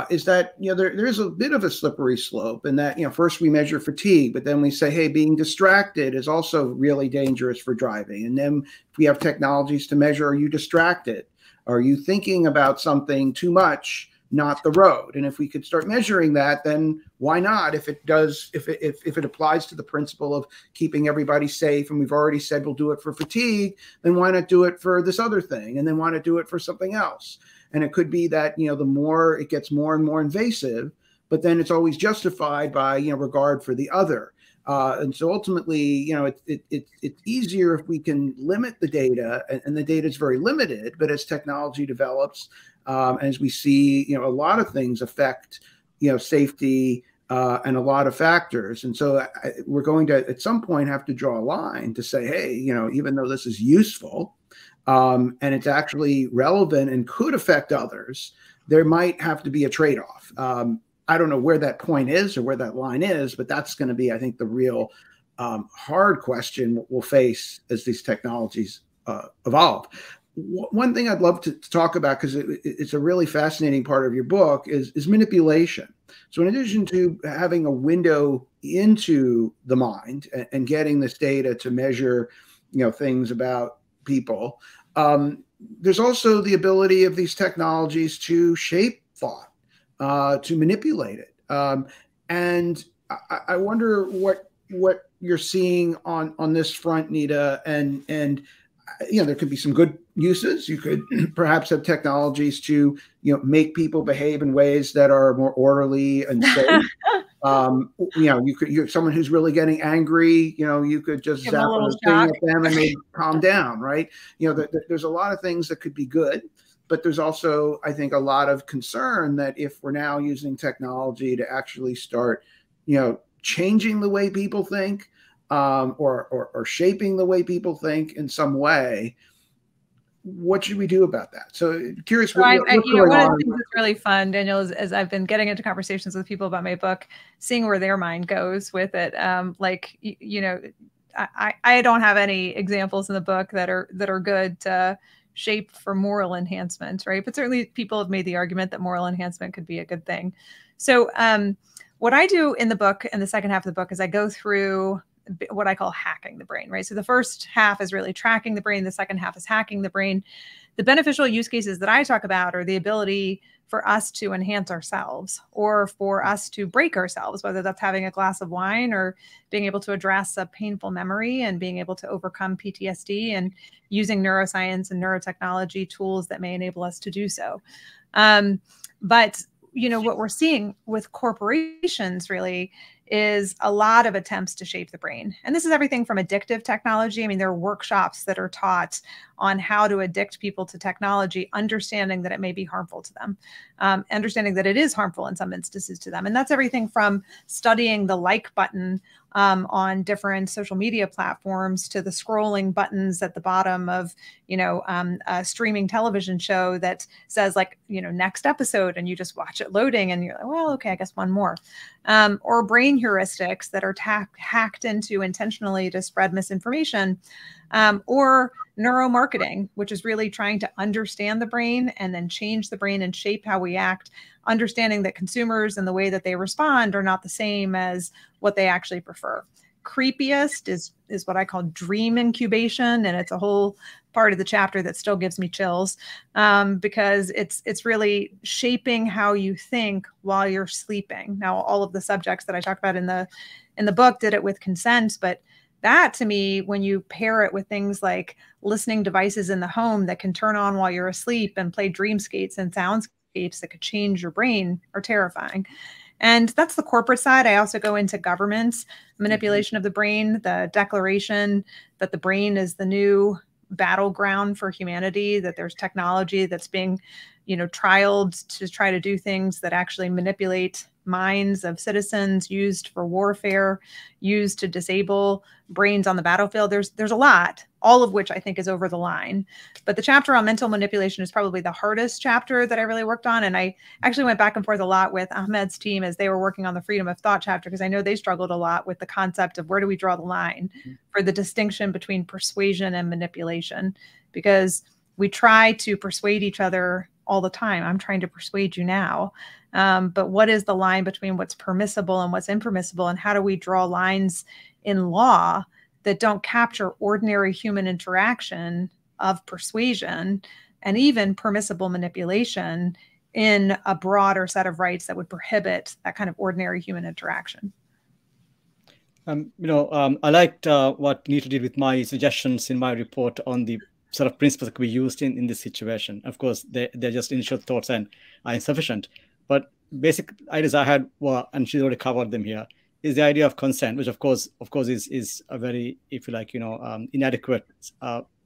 is that there is a bit of a slippery slope in that first we measure fatigue, but then we say, hey, being distracted is also really dangerous for driving, and then we have technologies to measure, are you distracted? Are you thinking about something too much? Not the road. And if we could start measuring that, then why not? If it applies to the principle of keeping everybody safe, and we've already said we'll do it for fatigue, then why not do it for this other thing? And then why not do it for something else? And it could be that, the more it gets more and more invasive, but then it's always justified by, regard for the other. And so ultimately, it's easier if we can limit the data, and the data is very limited, but as technology develops, as we see, a lot of things affect, safety and a lot of factors. And so we're going to, at some point, have to draw a line to say, hey, even though this is useful and it's actually relevant and could affect others, there might have to be a trade-off. I don't know where that point is or where that line is, but that's going to be, I think, the real hard question we'll face as these technologies evolve. one thing I'd love to talk about, because it's a really fascinating part of your book, is manipulation. So in addition to having a window into the mind and getting this data to measure, things about people, there's also the ability of these technologies to shape thought, to manipulate it. And I wonder what you're seeing on this front, Nita, and there could be some good uses. You could perhaps have technologies to make people behave in ways that are more orderly and safe. You're someone who's really getting angry. You could just zap a thing at them and they calm down, right? There's a lot of things that could be good, but there's also, I think, a lot of concern that if we're now using technology to actually start, changing the way people think, or shaping the way people think in some way, what should we do about that? So curious.
One of the things that's really fun, Daniel, is as I've been getting into conversations with people about my book, seeing where their mind goes with it. I don't have any examples in the book that are good to shape for moral enhancement, right? But certainly people have made the argument that moral enhancement could be a good thing. So what I do in the book, in the second half of the book, is I go through what I call hacking the brain, right? So the first half is really tracking the brain. The second half is hacking the brain. The beneficial use cases that I talk about are the ability for us to enhance ourselves or for us to break ourselves, whether that's having a glass of wine or being able to address a painful memory and being able to overcome PTSD and using neuroscience and neurotechnology tools that may enable us to do so. But what we're seeing with corporations really is a lot of attempts to shape the brain. And this is everything from addictive technology. I mean, there are workshops that are taught on how to addict people to technology, understanding that it may be harmful to them, understanding that it is harmful in some instances to them. And that's everything from studying the like button on different social media platforms to the scrolling buttons at the bottom of, a streaming television show that says next episode, and you just watch it loading and you're like, well, okay, I guess one more. Or brain heuristics that are hacked into intentionally to spread misinformation, or neuromarketing, which is really trying to understand the brain and then change the brain and shape how we act, understanding that consumers and the way that they respond are not the same as what they actually prefer. Creepiest is what I call dream incubation, and it's a whole part of the chapter that still gives me chills, because it's really shaping how you think while you're sleeping. Now, all of the subjects that I talk about in the book did it with consent, but that, to me, when you pair it with things like listening devices in the home that can turn on while you're asleep and play dreamscapes and soundscapes that could change your brain, are terrifying. And that's the corporate side. I also go into government's manipulation of the brain, the declaration that the brain is the new battleground for humanity, that there's technology that's being, trialed to try to do things that actually manipulate minds of citizens, used for warfare, used to disable brains on the battlefield. There's a lot, all of which I think is over the line. But the chapter on mental manipulation is probably the hardest chapter that I really worked on. And I actually went back and forth a lot with Ahmed's team as they were working on the freedom of thought chapter, because I know they struggled a lot with the concept of where do we draw the line for the distinction between persuasion and manipulation, because we try to persuade each other all the time. I'm trying to persuade you now. But what is the line between what's permissible and what's impermissible? And how do we draw lines in law that don't capture ordinary human interaction of persuasion and even permissible manipulation in a broader set of rights that would prohibit that kind of ordinary human interaction?
I liked what Nita did with my suggestions in my report on the sort of principles that could be used in this situation. Of course, they're just initial thoughts and are insufficient. But basic ideas I had were, and she's already covered them here, is the idea of consent, which of course is a very, if you like, inadequate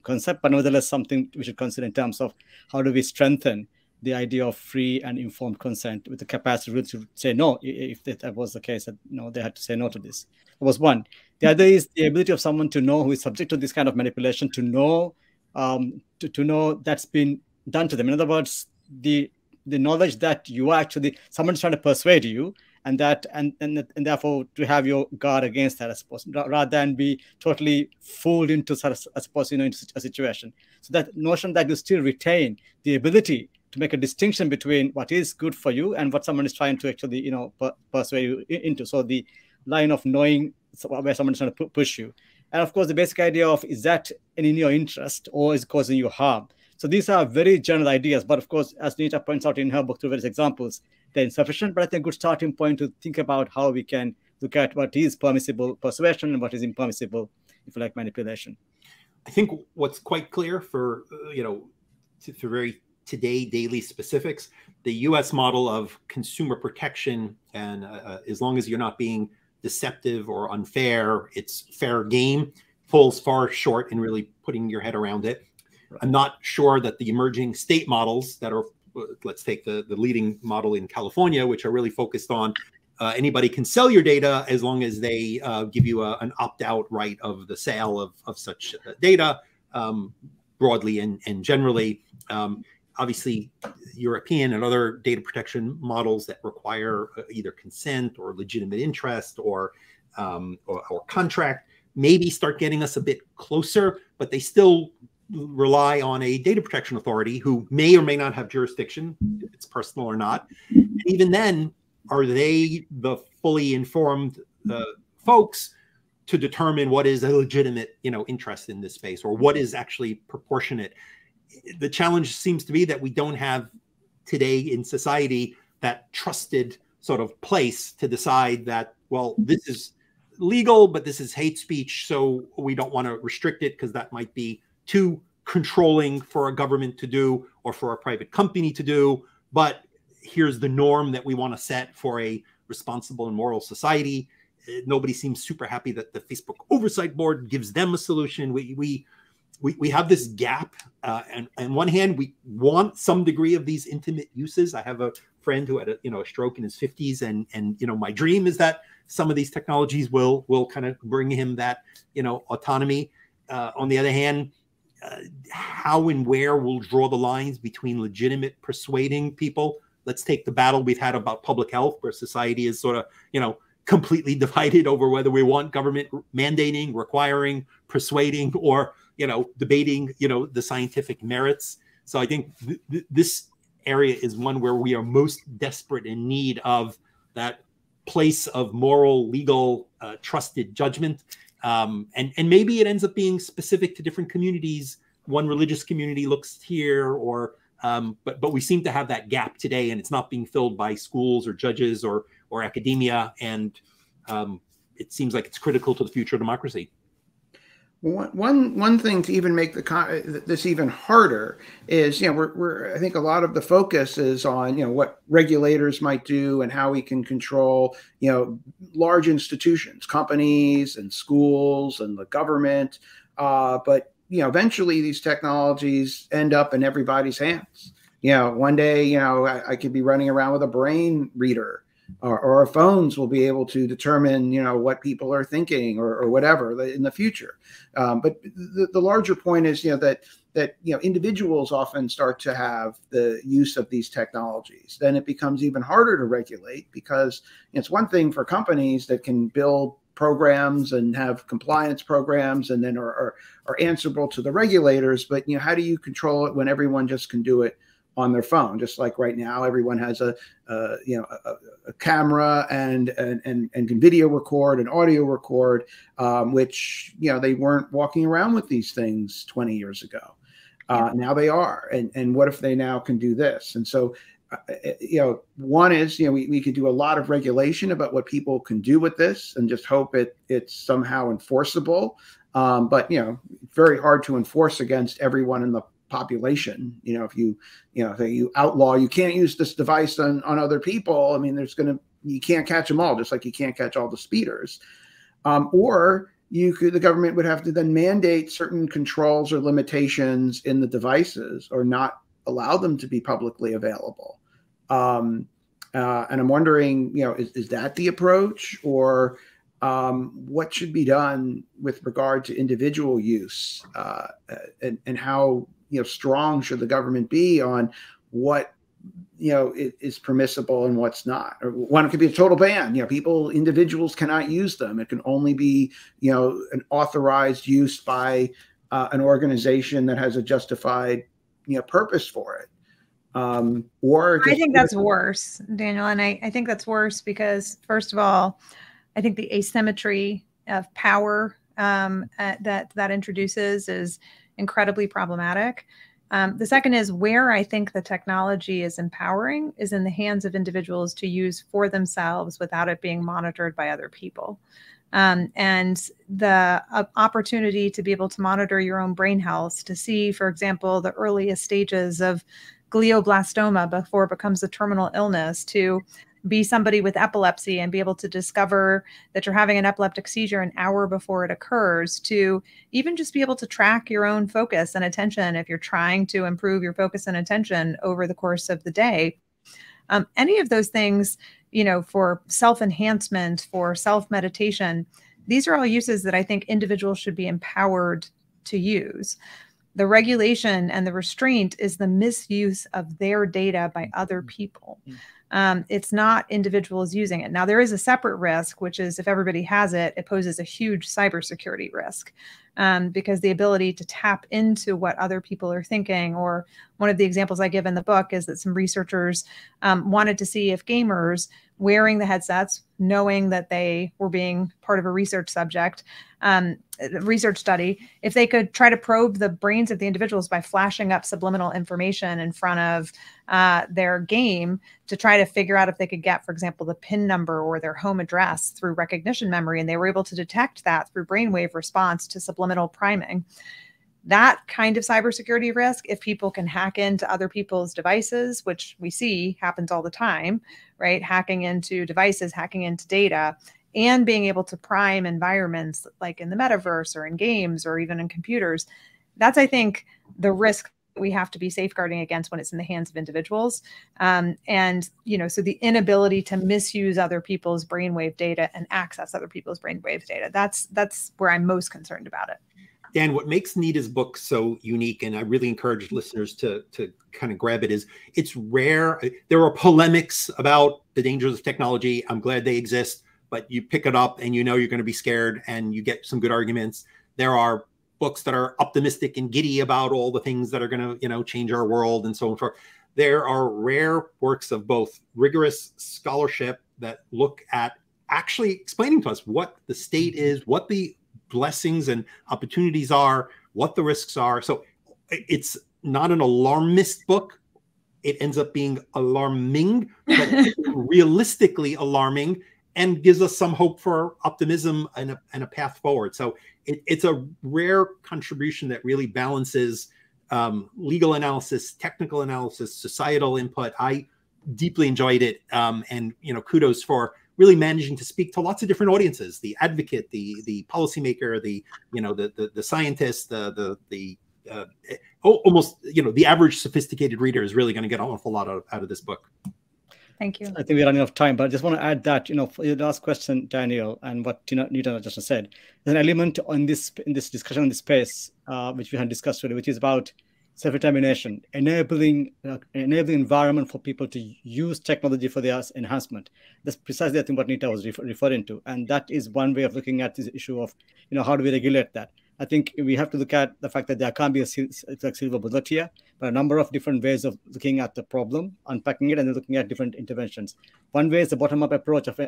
concept, but nevertheless something we should consider in terms of how do we strengthen the idea of free and informed consent with the capacity to say no, if that was the case, that they had to say no to this. That was one. The other is the ability of someone to know, who is subject to this kind of manipulation, to know to know that's been done to them. In other words, the knowledge that you are actually, someone's trying to persuade you, and therefore to have your guard against that, I suppose, rather than be totally fooled into sort of, I suppose, into a situation. So that notion that you still retain the ability to make a distinction between what is good for you and what someone is trying to actually, persuade you into. So the line of knowing where someone is trying to push you. And of course, the basic idea of, is that in your interest or is causing you harm? So these are very general ideas, but of course, as Nita points out in her book through various examples, they're insufficient, but I think a good starting point to think about how we can look at what is permissible persuasion and what is impermissible, if you like, manipulation.
I think what's quite clear for, for very today daily specifics, the US model of consumer protection, and as long as you're not being deceptive or unfair, it's fair game, falls far short in really putting your head around it. I'm not sure that the emerging state models that are, let's take the leading model in California, which are really focused on anybody can sell your data as long as they give you an opt-out right of the sale of such data, broadly and generally. Obviously, European and other data protection models that require either consent or legitimate interest or contract maybe start getting us a bit closer, but they still rely on a data protection authority who may or may not have jurisdiction, if it's personal or not. And even then, are they the fully informed folks to determine what is a legitimate, interest in this space, or what is actually proportionate? The challenge seems to be that we don't have today in society that trusted sort of place to decide that, well, this is legal, but this is hate speech, so we don't want to restrict it because that might be too controlling for a government to do or for a private company to do. But here's the norm that we want to set for a responsible and moral society. Nobody seems super happy that the Facebook Oversight Board gives them a solution. We have this gap. And on one hand, we want some degree of these intimate uses. I have a friend who had a stroke in his 50s, and my dream is that some of these technologies will kind of bring him that autonomy. On the other hand, how and where we'll draw the lines between legitimate persuading people. Let's take the battle we've had about public health, where society is sort of completely divided over whether we want government mandating, requiring, persuading, or debating the scientific merits. So I think this area is one where we are most desperate in need of that place of moral, legal, trusted judgment. And maybe it ends up being specific to different communities. One religious community looks here, or but we seem to have that gap today, and it's not being filled by schools or judges or academia. And it seems like it's critical to the future of democracy.
One thing to even make this even harder is, I think a lot of the focus is on, what regulators might do and how we can control, large institutions, companies and schools and the government. But, eventually these technologies end up in everybody's hands. One day, I could be running around with a brain reader. Or our phones will be able to determine, what people are thinking or whatever in the future. But the larger point is, that individuals often start to have the use of these technologies. Then it becomes even harder to regulate, because it's one thing for companies that can build programs and have compliance programs and then are answerable to the regulators. But how do you control it when everyone just can do it on their phone? Just like right now, everyone has a camera and can video record and audio record, which they weren't walking around with these things 20 years ago. Now they are. And what if they now can do this? And so, one is, we could do a lot of regulation about what people can do with this and just hope it's somehow enforceable. But very hard to enforce against everyone in the population. If you outlaw, you can't use this device on other people, I mean, you can't catch them all, just like you can't catch all the speeders. Or the government would have to then mandate certain controls or limitations in the devices, or not allow them to be publicly available. And I'm wondering, is that the approach, or what should be done with regard to individual use, and how strong should the government be on what is permissible and what's not. Or one could be a total ban. Individuals cannot use them. It can only be, an authorized use by an organization that has a justified, purpose for it. Or
I think that's worse, Daniel. And I think that's worse because, first of all, I think the asymmetry of power that introduces is incredibly problematic. The second is where I think the technology is empowering is in the hands of individuals to use for themselves without it being monitored by other people. And the opportunity to be able to monitor your own brain health, to see, for example, the earliest stages of glioblastoma before it becomes a terminal illness, to be somebody with epilepsy and be able to discover that you're having an epileptic seizure an hour before it occurs, to even just be able to track your own focus and attention if you're trying to improve your focus and attention over the course of the day. Any of those things, for self-enhancement, for self-meditation, these are all uses that I think individuals should be empowered to use. The regulation and the restraint is the misuse of their data by other people. It's not individuals using it. Now, there is a separate risk, which is if everybody has it, it poses a huge cybersecurity risk because the ability to tap into what other people are thinking, or one of the examples I give in the book is that some researchers wanted to see if gamers wearing the headsets, knowing that they were being part of a research subject, research study, if they could try to probe the brains of the individuals by flashing up subliminal information in front of their game to try to figure out if they could get, for example, the PIN number or their home address through recognition memory. And they were able to detect that through brainwave response to subliminal priming. That kind of cybersecurity risk, if people can hack into other people's devices, which we see happens all the time, right? Hacking into devices, hacking into data, and being able to prime environments like in the metaverse or in games or even in computers. That's, I think, the risk we have to be safeguarding against when it's in the hands of individuals. So the inability to misuse other people's brainwave data and access other people's brainwave data. That's where I'm most concerned about it.
Dan, what makes Nita's book so unique, and I really encourage listeners to kind of grab it, is it's rare. There are polemics about the dangers of technology. I'm glad they exist, but you pick it up and you're going to be scared and you get some good arguments. There are books that are optimistic and giddy about all the things that are going to, change our world and so on and so forth. There are rare works of both rigorous scholarship that look at actually explaining to us what the state is, what the blessings and opportunities are, what the risks are. So it's not an alarmist book. It ends up being alarming, but realistically alarming, and gives us some hope for optimism and a path forward. So it's a rare contribution that really balances legal analysis, technical analysis, societal input. I deeply enjoyed it, and kudos for really managing to speak to lots of different audiences: the advocate, the policymaker, the scientist, almost the average sophisticated reader is really going to get an awful lot out of this book.
Thank you.
I think we're running out of time, but I just want to add that, for your last question, Daniel, and what Nita just said, there's an element in this discussion on this space, which we had discussed today, which is about self-determination, enabling environment for people to use technology for their enhancement. That's precisely, I think, what Nita was referring to, and that is one way of looking at this issue of, how do we regulate that? I think we have to look at the fact that there can't be a silver bullet here, but a number of different ways of looking at the problem, unpacking it, and then looking at different interventions. One way is the bottom-up approach of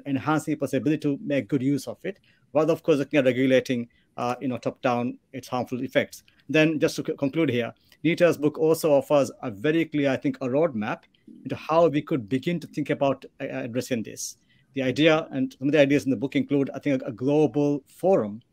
enhancing people's ability to make good use of it, while, of course, looking at regulating, top-down its harmful effects. Then, just to conclude here, Nita's book also offers a very clear, I think, a roadmap into how we could begin to think about addressing this. The idea, and some of the ideas in the book include, I think, a global forum,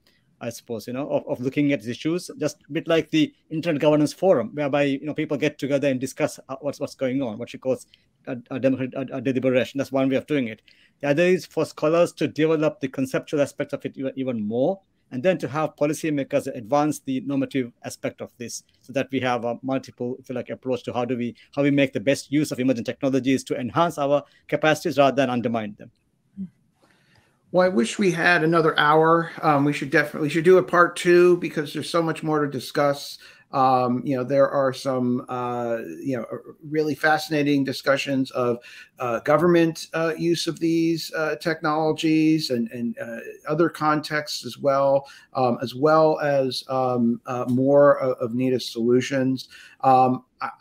I suppose, of looking at these issues, just a bit like the Internet Governance Forum, whereby, people get together and discuss what's going on, what she calls a deliberation. That's one way of doing it. The other is for scholars to develop the conceptual aspects of it even more, and then to have policymakers advance the normative aspect of this, so that we have a multiple, if you like, approach to how we make the best use of emerging technologies to enhance our capacities rather than undermine them.
Well, I wish we had another hour. We should do a part 2 because there's so much more to discuss. There are some really fascinating discussions of government use of these technologies and other contexts as well as more of Nita's solutions.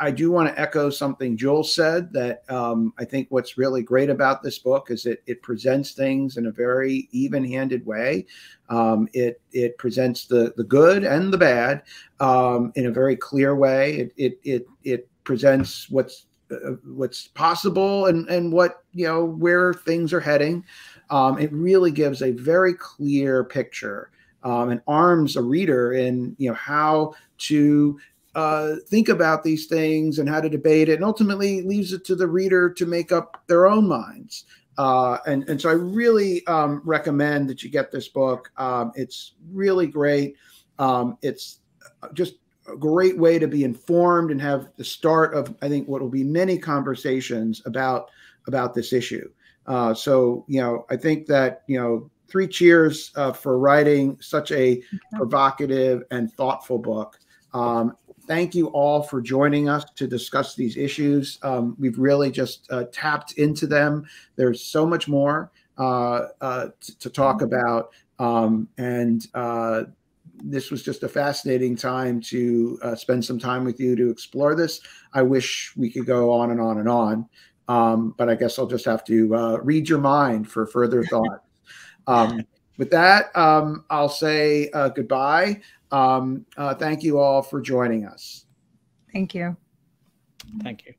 I do want to echo something Jules said, that I think what's really great about this book is it presents things in a very even-handed way. It presents the good and the bad in a very clear way. It presents what's possible and what, where things are heading. It really gives a very clear picture and arms a reader in how to think about these things and how to debate it, and ultimately leaves it to the reader to make up their own minds. And so I really recommend that you get this book. It's really great. It's just a great way to be informed and have the start of, I think, what will be many conversations about this issue. So, I think that, 3 cheers for writing such a provocative and thoughtful book. Thank you all for joining us to discuss these issues. We've really just tapped into them. There's so much more to talk about. And this was just a fascinating time to spend some time with you to explore this. I wish we could go on and on and on, but I guess I'll just have to read your mind for further thought. With that, I'll say goodbye. Thank you all for joining us.
Thank you.
Thank you.